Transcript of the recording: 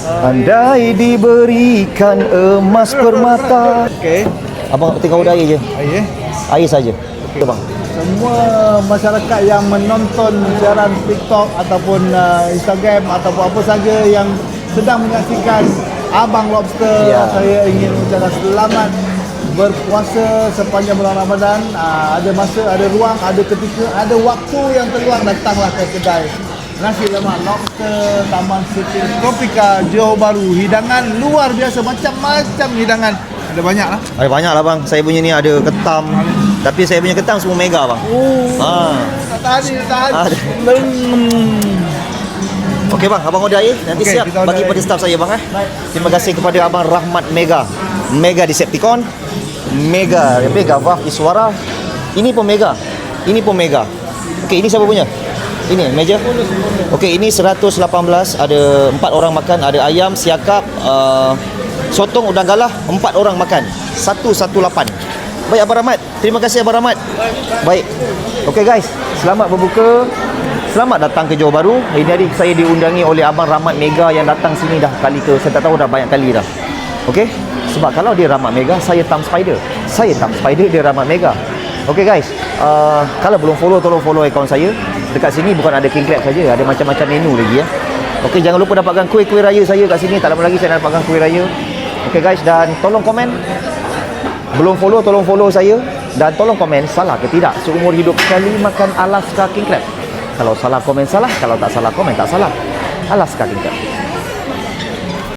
Andai diberikan emas permata. Okey. Abang tengok udah air je. Air. Air saja. Okay. Bang. Semua masyarakat yang menonton siaran TikTok ataupun Instagram ataupun apa saja yang sedang menyaksikan Abang Lobster, saya ingin mengucapkan selamat berpuasa sepanjang bulan Ramadan. Ada masa, ada ruang, ada ketika, ada waktu yang terluang, datanglah ke kedai nasi lemak Lobster Taman City Tropika Johor Bahru. Hidangan luar biasa, macam-macam hidangan. Ada banyak lah. Ada banyak lah bang. Saya punya ni ada ketam. Tapi saya punya ketam semua mega bang. Tak tahan. Okey bang, abang order air. Nanti Okey, siap bagi pada staff saya bang. Terima kasih kepada abang Rahmat Mega. Mega Decepticon. Mega Valve Iswara. Ini pun mega. Ini pun mega. Okey, ini siapa punya? Ini meja. Okey, ini 118, ada 4 orang makan, ada ayam, siakap, sotong, udang galah, 4 orang makan. 118. Baik Abang Rahmat. Terima kasih Abang Rahmat. Baik. Okey guys, selamat berbuka. Selamat datang ke Johor Bahru. Ini hari saya diundangi oleh Abang Rahmat Mega yang datang sini dah kali ke, saya tak tahu dah banyak kali dah. Okey? Sebab kalau dia Rahmat Mega, saya Tam Spider. Saya Tam Spider, dia Rahmat Mega. Okey guys, kalau belum follow, tolong follow akaun saya. Dekat sini bukan ada king crab saja, ada macam-macam menu lagi ya. Okey, jangan lupa dapatkan kuih-kuih raya saya kat sini. Tak lama lagi saya nak dapatkan kuih raya. Okey guys, dan tolong komen. Belum follow, tolong follow saya. Dan tolong komen salah ke tidak seumur hidup sekali makan Alaska king crab. Kalau salah komen salah, kalau tak salah komen tak salah. Alaska king crab.